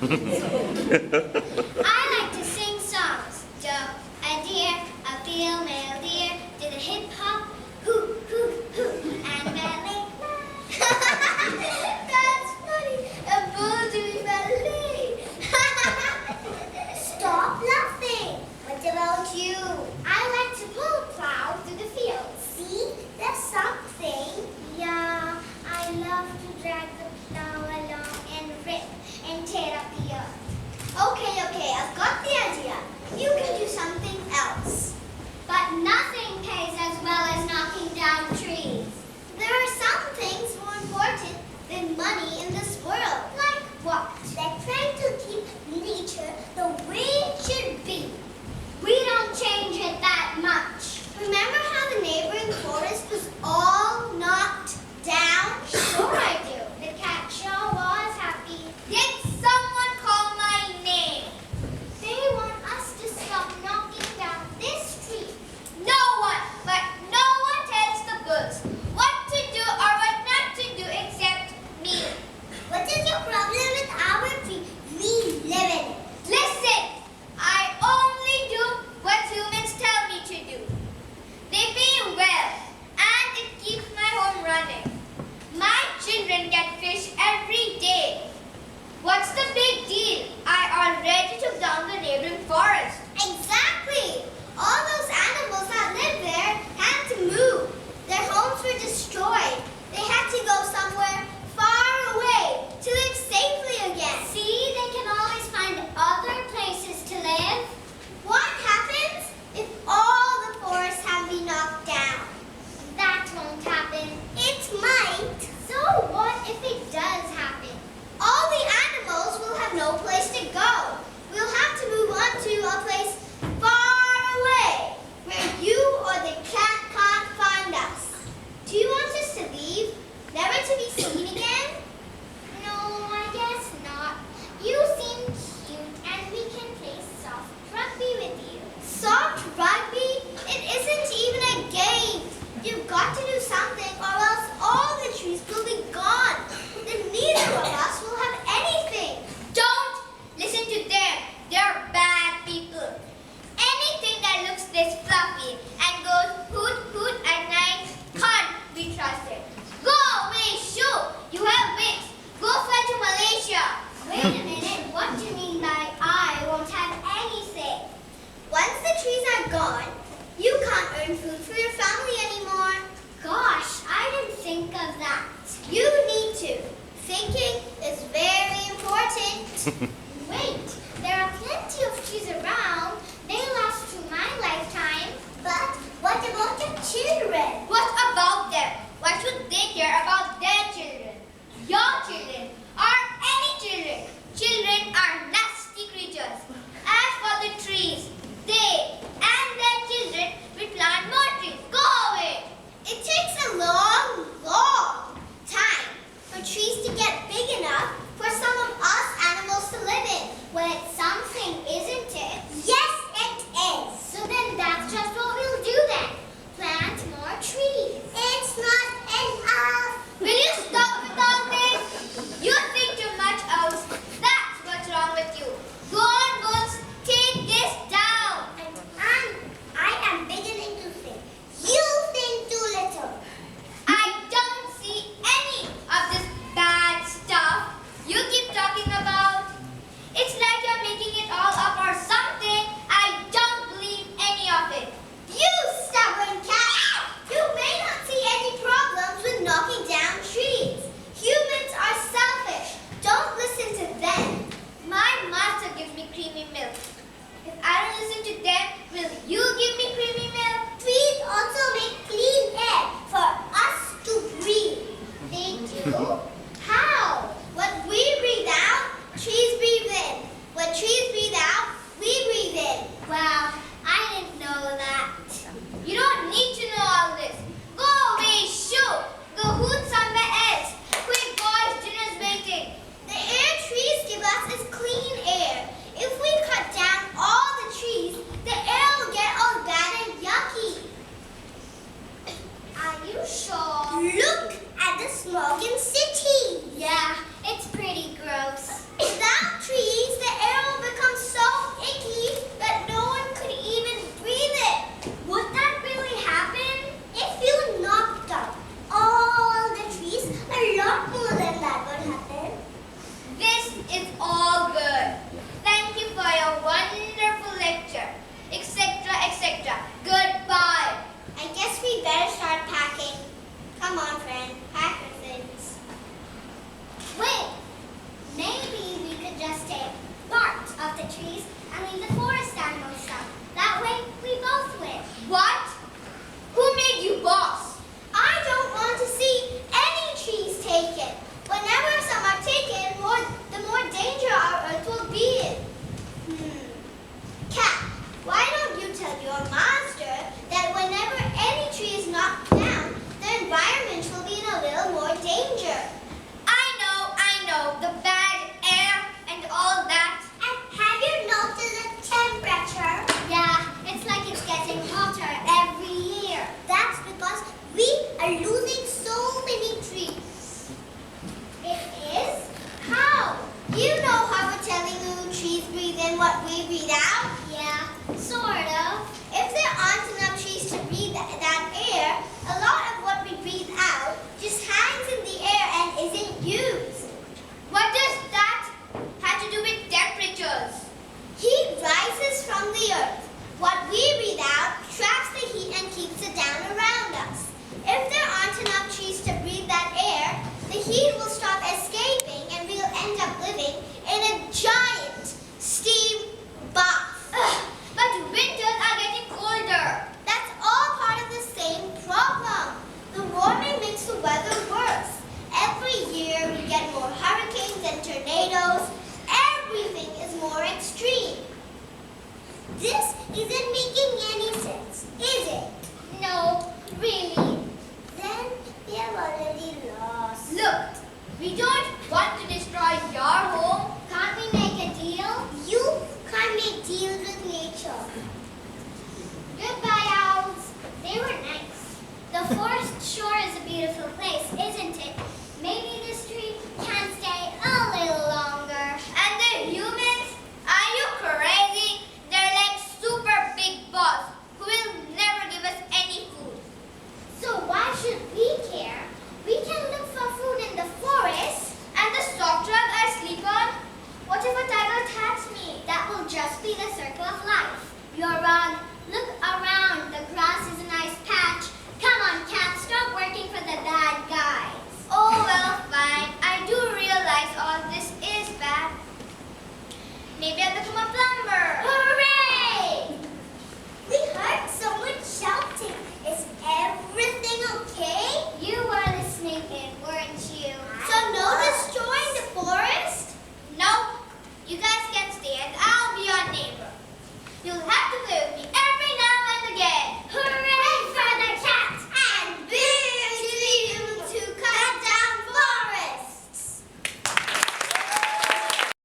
I like to sing songs. Duck, a deer, a female deer, did a hip hop, hoo, hoo, hoo, and ballet. That's funny. A bull doing ballet. Stop laughing. What about you? I like to pull plow through the field. See, that's something. Yeah, I love to drag the plow along and rip and tear up the earth. Okay, I've got the idea. You can do something else. But nothing pays as well as knocking down trees. There are some things more important than money in this world. Like what? Like trying to keep nature the way it should be. We don't change it that much. Remember how the neighboring forest was all knocked down? Sure I do. The cat sure was happy. Did someone call my name? They want us to stop knocking down this tree. No one, but no one tells the birds what to do or what not to do except me. What is your problem with our tree? We live in it. Listen, I only do what humans tell me to do. They pay well, and it keeps my home running. My children get fish every day. What's the big deal? I already took down the neighboring forest. Exactly. All those animals that lived there had to move. Their homes were destroyed. They had to go somewhere far away to live safely again. See, they can always find other places to live. What happens if all the forests have been knocked down? That won't happen. It might. So what if it does happen? All the animals will have no place to go. We'll have to move on to a place far away where you or the cat can't find us. Do you want us to leave? Never to be seen again? No, I guess not. You seem cute and we can play soft rugby with you. Soft rugby? It isn't even a game. You've got to do something or else all the trees will be gone. Then neither of us will have anything. Don't listen to them. They're bad people. Anything that looks this fluffy and goes hoot hoot at night can't be trusted. Go away, shoo! You have wings. Go fly to Malaysia. Wait a minute. What do you mean by I won't have anything? Once the trees are gone, you can't earn food for your family anymore. Gosh, I didn't think of that. You need to. Thinking is very important. Wait, there are plenty of trees around. They last through my lifetime. But what about your children? What about them? Why should they care about their children? Your children are any children. Children are nasty creatures. As for the trees, they and their children will plant more trees. Go away. It takes a long, long time for trees to get big enough for some of us animals to live in. Well, it's something, isn't it? Yes, it is. So then that's just what we'll do then. Plant more trees. It's not enough. Will you stop with all this? You think too much, Owls. That's what's wrong with you. Go on, Wolves. Take this down. I am beginning to think. You think too little. I don't see any of this bad stuff you keep talking about. It's like you're making it all up or something. I don't believe any of it. You stubborn cat! You may not see any problems with knocking down trees. Humans are selfish. Don't listen to them. My master gives me creamy milk. If I don't listen to them, will you give me creamy milk? Trees also make clean air for us to breathe. They do? How? What we breathe out, trees breathe in. What trees breathe out, we breathe in. Wow, I didn't know that. You don't need to know all this. Go away, shoo! Go hoot somewhere else. Quick, boys, dinner's waiting. The air trees give us is clean air. If we cut down all the trees, the air will You're wrong. Look